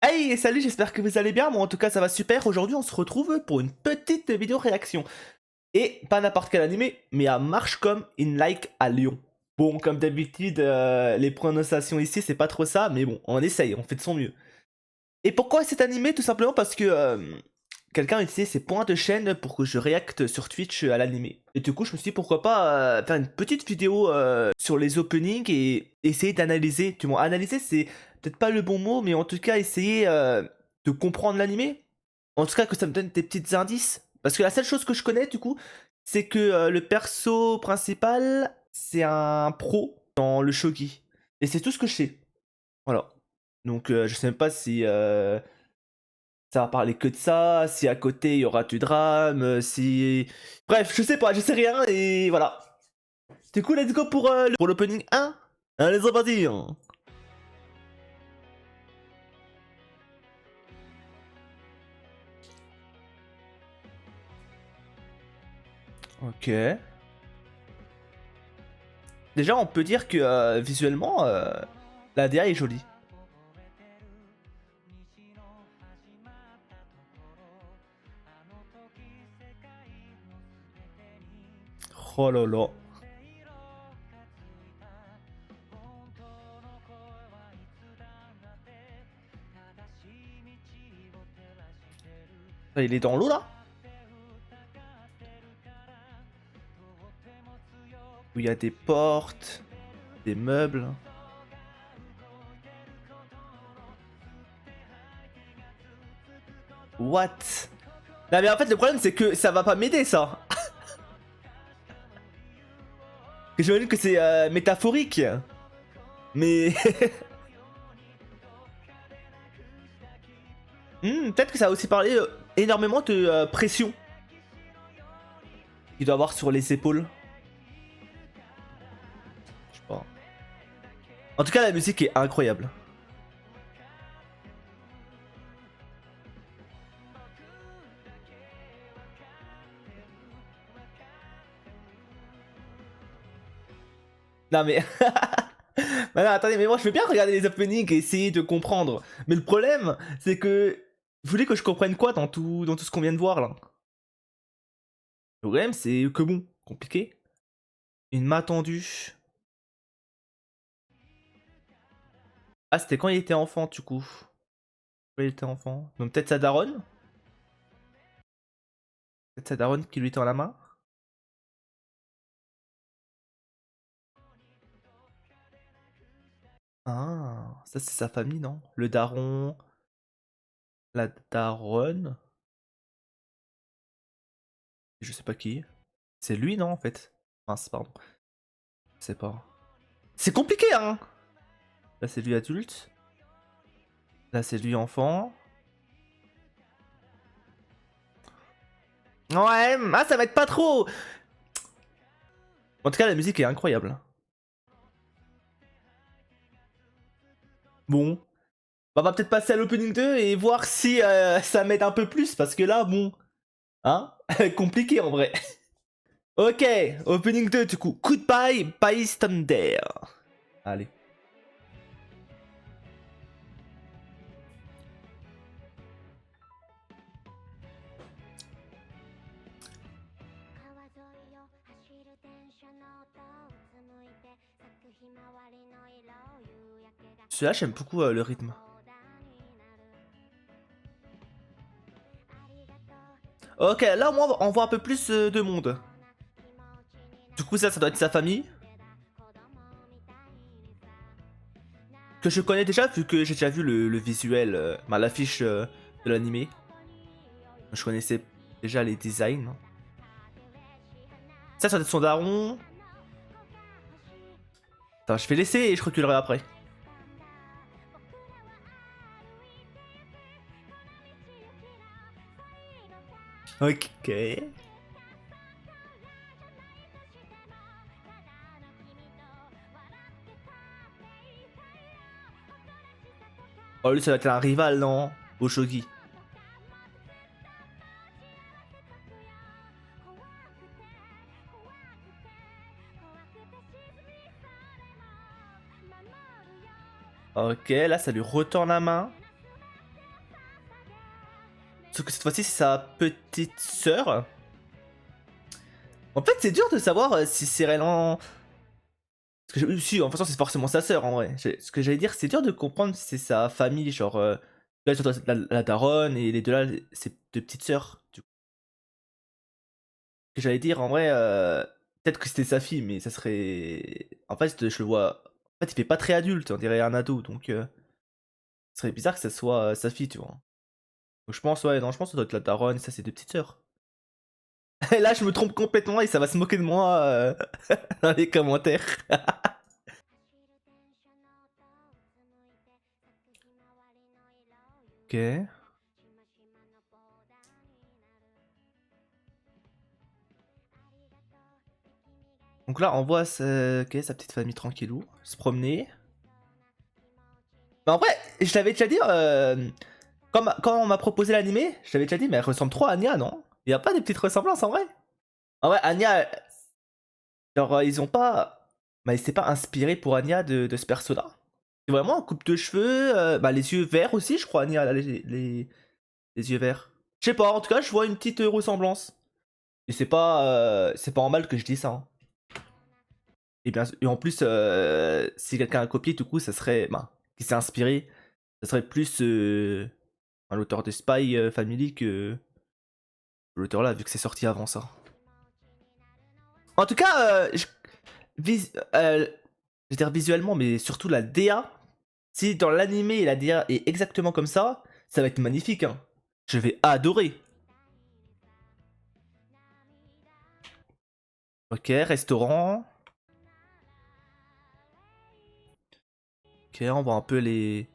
Hey, salut, j'espère que vous allez bien. Moi, en tout cas, ça va super. Aujourd'hui, on se retrouve pour une petite vidéo réaction. Et pas n'importe quel animé, mais à Marche comme In Like à Lyon. Bon, comme d'habitude, les prononciations ici, c'est pas trop ça, mais bon, on essaye, on fait de son mieux. Et pourquoi cet animé? Tout simplement parce que quelqu'un a utilisé ses points de chaîne pour que je réacte sur Twitch à l'animé. Et du coup, je me suis dit pourquoi pas faire une petite vidéo sur les openings et essayer d'analyser. Du moins, analyser, c'est peut-être pas le bon mot, mais en tout cas, essayer de comprendre l'animé. En tout cas, que ça me donne des petits indices. Parce que la seule chose que je connais, du coup, c'est que le perso principal, c'est un pro dans le shogi. Et c'est tout ce que je sais. Voilà. Donc, je sais même pas si ça va parler que de ça, si à côté il y aura du drame, si... Bref, je sais pas, je sais rien, et voilà. Du coup, let's go pour l'opening 1. Allez, c'est parti. Ok. Déjà, on peut dire que visuellement, la DA est jolie. Oh là là. Il est dans l'eau là? Où il y a des portes, des meubles. What? Non mais en fait le problème c'est que ça va pas m'aider ça. J'imagine que c'est métaphorique. Mais... peut-être que ça va aussi parler énormément de pression qu'il doit avoir sur les épaules. Je sais pas. En tout cas, la musique est incroyable. Non mais... Bah non, attendez, mais moi je veux bien regarder les openings et essayer de comprendre. Mais le problème, c'est que... Vous voulez que je comprenne quoi dans tout ce qu'on vient de voir là? Le problème, c'est que bon, compliqué. Une main tendue. Ah, c'était quand il était enfant, du coup. Quand il était enfant. Donc peut-être sa daronne? Peut-être sa daronne qui lui tend la main? Ah, ça c'est sa famille, non? Le daron... La daronne... Je sais pas qui. C'est lui, non, en fait? Mince, pardon. Je sais pas. C'est compliqué, hein? Là, c'est lui adulte. Là, c'est lui enfant. Ouais, ah, ça m'aide pas trop. En tout cas, la musique est incroyable. Bon. Bah, on va peut-être passer à l'opening 2 et voir si ça m'aide un peu plus. Parce que là, bon. Hein? Compliqué, en vrai. Ok, opening 2, du coup. Goodbye, Bystander. Allez. Celui-là, j'aime beaucoup le rythme. Ok, là, au moins, on voit un peu plus de monde. Du coup, ça doit être sa famille. Que je connais déjà, vu que j'ai déjà vu le visuel, bah, l'affiche de l'animé. Je connaissais déjà les designs. Ça doit être son daron. Attends, je vais laisser et je reculerai après. Ok. Oh, lui, ça doit être un rival, non? Au shogi. Ok, là, ça lui retend la main. sauf que cette fois-ci c'est sa petite sœur. En fait c'est dur de savoir si c'est réellement... Parce que si, en façon c'est forcément sa sœur en vrai. Ce que j'allais dire, c'est dur de comprendre si c'est sa famille, genre... là surtout la daronne et les deux là, c'est deux petites sœurs. Du coup. Ce que j'allais dire en vrai, peut-être que c'était sa fille, mais ça serait... En fait je le vois... En fait il fait pas très adulte, on dirait un ado, donc... ce serait bizarre que ça soit sa fille, tu vois. Donc je pense, ouais, non, je pense que ça doit être la daronne, ça c'est deux petites sœurs. Et là, je me trompe complètement et ça va se moquer de moi dans les commentaires. Ok. Donc là, on voit ok, sa petite famille tranquillou, se promener. Mais en vrai, je l'avais déjà dit, quand on m'a proposé l'animé, je l'avais déjà dit, mais elle ressemble trop à Anya, non? Il y a pas des petites ressemblances en vrai? En vrai, Anya, genre, ils ont pas... Bah, ils s'étaient pas inspirés pour Anya de ce perso-là. C'est vraiment en coupe de cheveux, bah, les yeux verts aussi, je crois, Anya, là, les yeux verts. Je sais pas, en tout cas, je vois une petite ressemblance. Et c'est pas en mal que je dis ça. Hein. Et en plus, si quelqu'un a copié, du coup, ça serait, bah, qui s'est inspiré, ça serait plus l'auteur de Spy Family que l'auteur là, vu que c'est sorti avant ça. En tout cas, je veux dire visuellement, mais surtout la DA, si dans l'animé la DA est exactement comme ça va être magnifique. Hein. Je vais adorer. Ok, restaurant. Ok, on voit un peu les...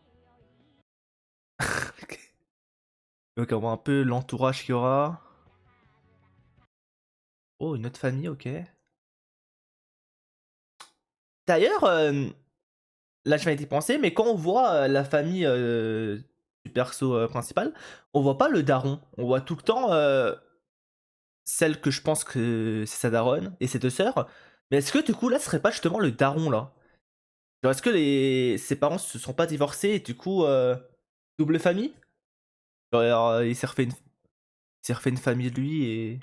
Ok, on voit un peu l'entourage qu'il y aura. Oh, une autre famille, ok. D'ailleurs, là je viens d'y penser, mais quand on voit la famille du perso principal, on voit pas le daron. On voit tout le temps celle que je pense que c'est sa daronne et ses deux sœurs. Mais est-ce que du coup là ce serait pas justement le daron là? Genre est-ce que ses parents se sont pas divorcés et du coup double famille? Genre il s'est refait une famille lui et...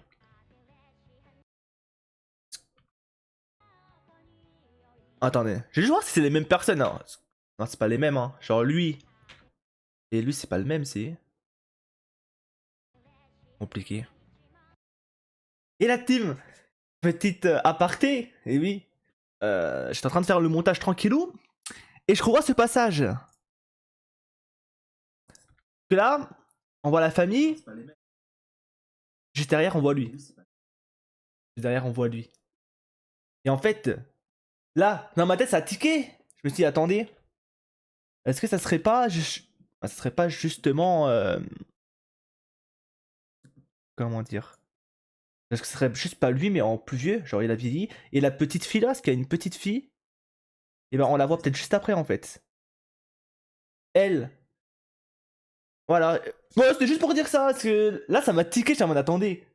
Attendez, je vais juste voir si c'est les mêmes personnes. Hein. Non, c'est pas les mêmes. Hein. Genre lui et lui c'est pas le même, c'est compliqué. Et la team, petite aparté, et oui, j'étais en train de faire le montage tranquillou et je revois ce passage. Que là, on voit la famille, juste derrière on voit lui. Juste derrière on voit lui. Et en fait, là, dans ma tête ça a tiqué. Je me suis dit attendez, est-ce que ça serait pas ça serait pas justement comment dire? Est-ce que ce serait juste pas lui mais en plus vieux, genre il a vieilli et la petite fille là, parce qu'il y a une petite fille, et ben on la voit peut-être juste après en fait. Elle, voilà. Bon, c'était juste pour dire ça, parce que là ça m'a tiqué, j'étais en mode attendez.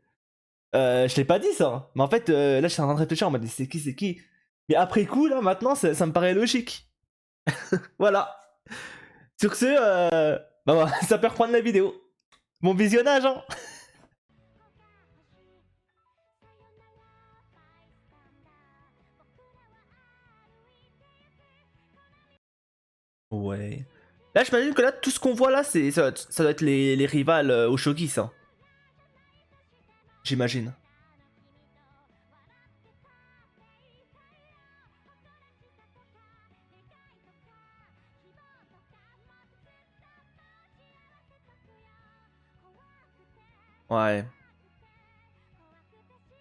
Je l'ai pas dit ça. Mais en fait, là, je suis en train de réfléchir en mode c'est qui, c'est qui. Mais après coup, là, maintenant, ça me paraît logique. Voilà. Sur ce, bah, voilà, ça peut reprendre la vidéo. Bon visionnage, hein. Ouais. Là, j'imagine que là, tout ce qu'on voit là, ça doit être les rivales au shogi, ça. J'imagine. Ouais.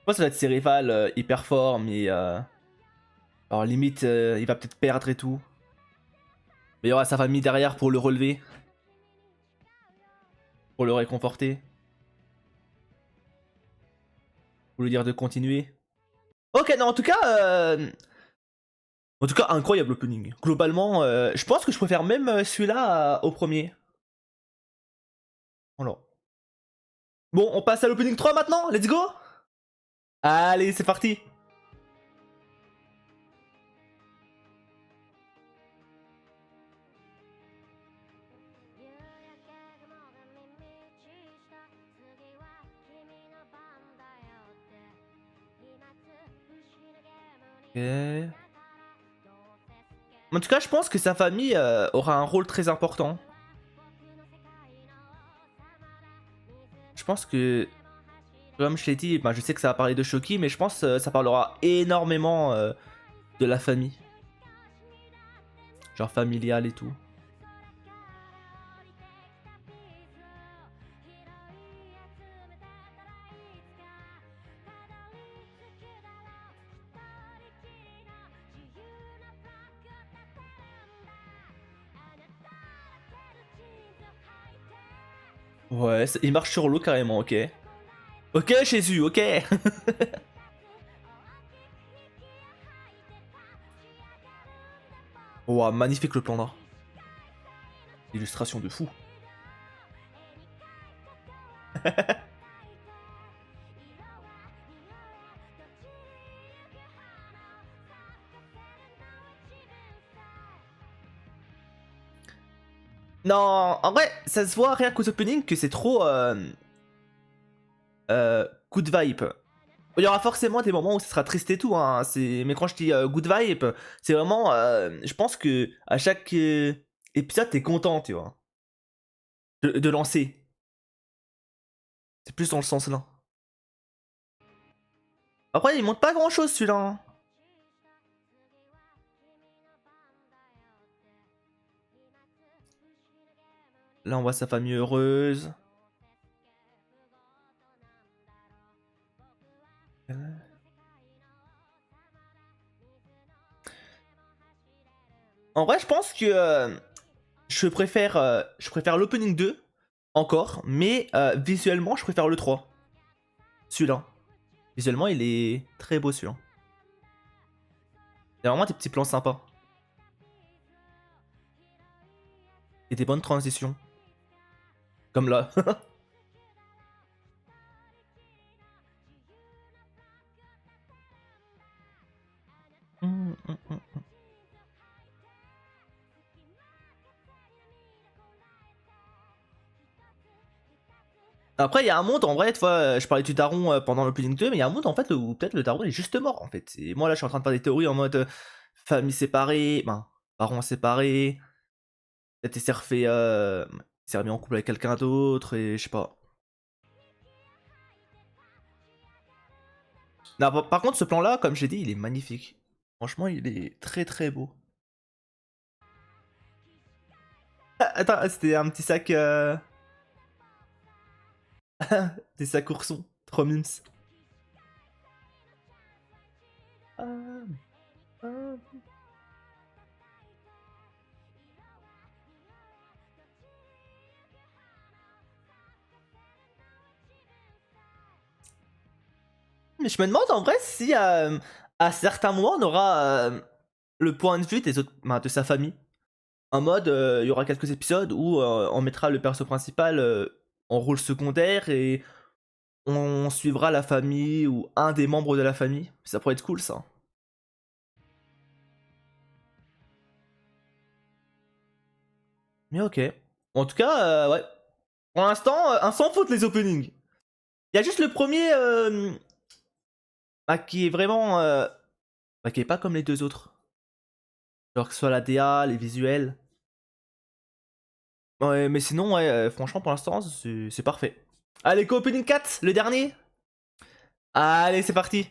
Moi, ça doit être ses rivales hyper forts, mais. Alors, limite, il va peut-être perdre et tout. Mais il y aura sa famille derrière pour le relever, pour le réconforter, pour lui dire de continuer. Ok, non, en tout cas, incroyable opening. Globalement, je pense que je préfère même celui-là au premier. Voilà. Bon, on passe à l'opening 3 maintenant. Let's go. Allez, c'est parti. Ok. En tout cas, je pense que sa famille aura un rôle très important. Je pense que, comme je l'ai dit, ben, je sais que ça va parler de Shoki, mais je pense que ça parlera énormément de la famille. Genre familiale et tout. Ouais, il marche sur l'eau carrément, ok. Ok, Jésus, ok. Ouah, magnifique le plan là. Illustration de fou. Non, en vrai, ça se voit rien qu'aux openings que c'est trop good vibe. Il y aura forcément des moments où ce sera triste et tout, hein. Mais quand je dis good vibe, c'est vraiment, je pense que à chaque épisode, t'es content, tu vois, de lancer. C'est plus dans le sens là. Après, il montre pas grand chose celui-là, hein. Là, on voit sa famille heureuse. En vrai, je pense que je préfère l'opening 2 encore, mais visuellement, je préfère le 3. Celui-là. Visuellement, il est très beau celui-là. Il y a vraiment des petits plans sympas. Et des bonnes transitions. Comme là. Après, il y a un monde, en vrai, tu vois, je parlais du daron pendant l'opening 2, mais il y a un monde, en fait, où peut-être le daron est juste mort, en fait. Et moi, là, je suis en train de faire des théories en mode famille séparée, ben, parents séparés, peut-être il s'est remis en couple avec quelqu'un d'autre, et je sais pas. Non, par contre, ce plan-là, comme j'ai dit, il est magnifique. Franchement, il est très très beau. Ah, attends, c'était un petit sac... des sacs oursons. Trop mimes. Ah, ah. Mais je me demande en vrai si à certains moments on aura le point de vue des autres, ben, de sa famille. En mode, il y aura quelques épisodes où on mettra le perso principal en rôle secondaire et on suivra la famille ou un des membres de la famille. Ça pourrait être cool ça. Mais ok. En tout cas, ouais. Pour l'instant, un sans faute les openings. Il y a juste le premier bah, qui est vraiment... bah, qui est pas comme les deux autres. Genre que ce soit la DA, les visuels. Ouais, mais sinon, ouais, franchement, pour l'instant, c'est parfait. Allez, co-opening 4, le dernier. Allez, c'est parti.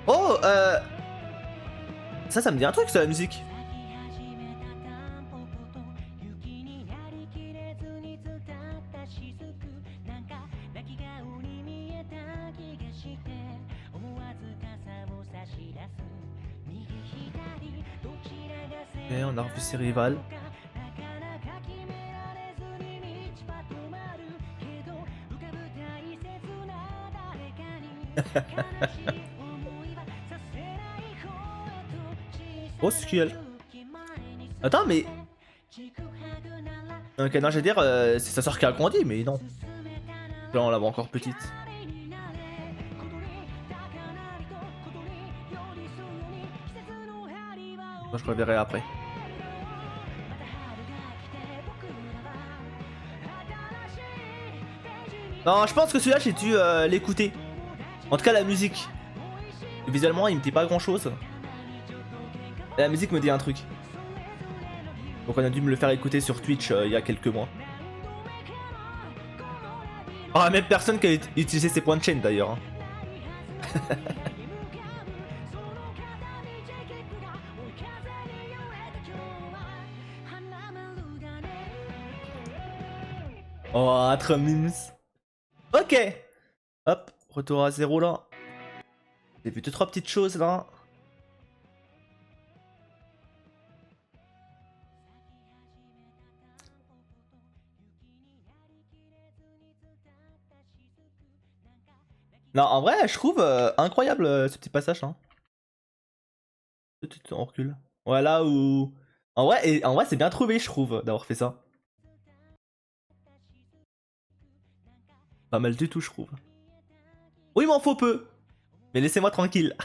Oh, ça me dit un truc, ça, la musique. Et on a revu ses rivales. Oh, c'est qui elle? Attends, mais... Ok, non, j'allais dire, c'est sa soeur qui a grandi, mais non. Là, on la voit encore petite. Moi, je reverrai après. Non, je pense que celui-là, j'ai dû l'écouter. En tout cas, la musique. Visuellement, il me dit pas grand chose. La musique me dit un truc. Donc on a dû me le faire écouter sur Twitch il y a quelques mois. Oh, la même personne qui a utilisé ses points de chaîne d'ailleurs. Hein. Oh, trop mimes. Ok. Hop, retour à zéro là. J'ai vu 2-3 petites choses là. Non, en vrai, je trouve incroyable ce petit passage. Hein. On recule. Voilà où. En vrai c'est bien trouvé, je trouve, d'avoir fait ça. Pas mal du tout, je trouve. Oui, il m'en faut peu. Mais laissez-moi tranquille.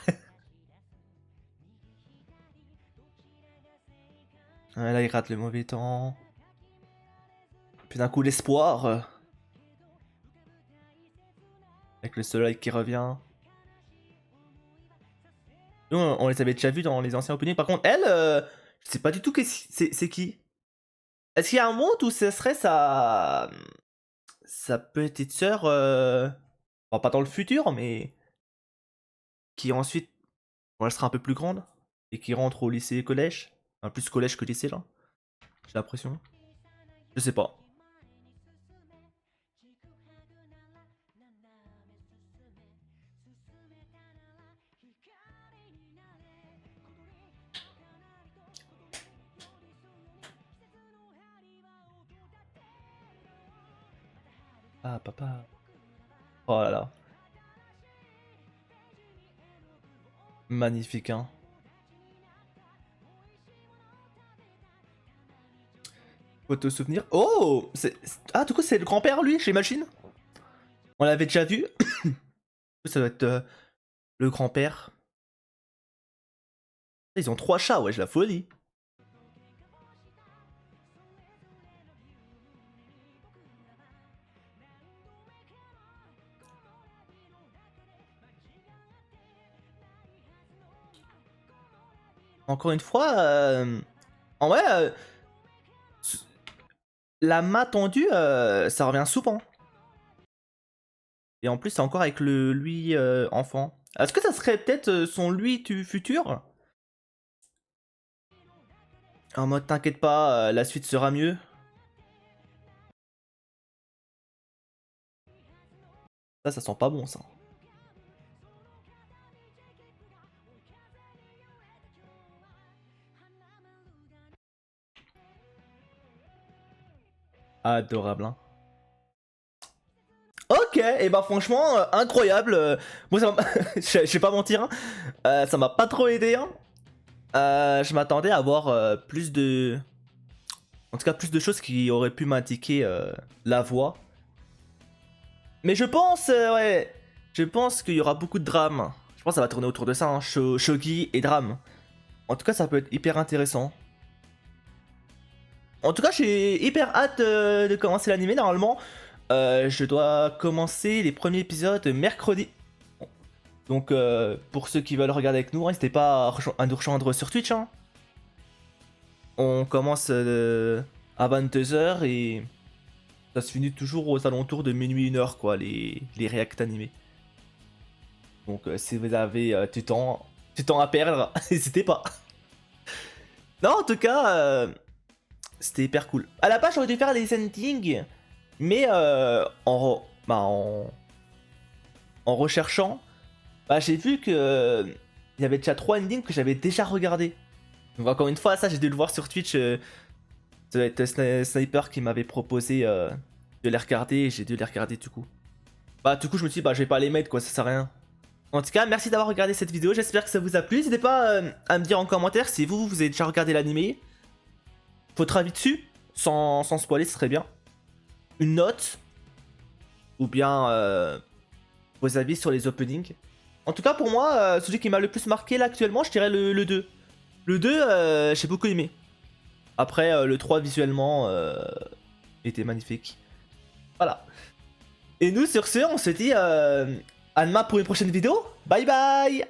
Ouais, là, il rate le mauvais temps. Puis d'un coup, l'espoir. Avec le soleil qui revient. Nous, on les avait déjà vus dans les anciens openings. Par contre, elle, je sais pas du tout c'est qui. Est-ce qu'il y a un monde où ce serait sa petite sœur, bon, pas dans le futur, mais qui ensuite, bon, elle sera un peu plus grande et qui rentre au lycée et collège. Enfin, plus collège que lycée là. J'ai l'impression. Je sais pas. Ah, papa. Oh là là. Magnifique, hein. Photo souvenir. Oh, ah, du coup, c'est le grand-père, lui, j'imagine. On l'avait déjà vu. Ça doit être le grand-père. Ils ont 3 chats, ouais, la folie. Encore une fois, en vrai, la main tendue, ça revient souvent. Et en plus, c'est encore avec le lui enfant. Est-ce que ça serait peut-être son lui du futur? En mode, t'inquiète pas, la suite sera mieux. Ça sent pas bon, ça. Adorable, hein. Ok, et bah franchement, incroyable. Moi, je vais pas mentir, hein. Ça m'a pas trop aidé. Hein. Je m'attendais à avoir plus de... En tout cas, plus de choses qui auraient pu m'indiquer la voie. Mais je pense, ouais, je pense qu'il y aura beaucoup de drame. Je pense que ça va tourner autour de ça, hein. Shogi et drame. En tout cas, ça peut être hyper intéressant. En tout cas, j'ai hyper hâte de commencer l'anime. Normalement, je dois commencer les premiers épisodes mercredi. Donc, pour ceux qui veulent regarder avec nous, n'hésitez pas à nous rejoindre sur Twitch. Hein. On commence à 22h et ça se finit toujours aux alentours de minuit 1h, quoi, les reacts animés. Donc, si vous avez du temps à perdre, n'hésitez pas. Non, en tout cas, c'était hyper cool. À la base, j'aurais dû faire les endings, mais en recherchant, bah, j'ai vu que il y avait déjà 3 endings que j'avais déjà regardé. Donc encore une fois, ça j'ai dû le voir sur Twitch. Ça doit être Sniper qui m'avait proposé de les regarder et j'ai dû les regarder du coup. Bah du coup je me suis dit bah je vais pas les mettre quoi, ça sert à rien. En tout cas, merci d'avoir regardé cette vidéo, j'espère que ça vous a plu. N'hésitez pas à me dire en commentaire si vous avez déjà regardé l'animé. Votre avis dessus, sans spoiler, ce serait bien. Une note, ou bien vos avis sur les openings. En tout cas pour moi, celui qui m'a le plus marqué là actuellement, je dirais le 2. Le 2, j'ai beaucoup aimé. Après, le 3 visuellement était magnifique. Voilà. Et nous, sur ce, on se dit À demain pour une prochaine vidéo. Bye bye.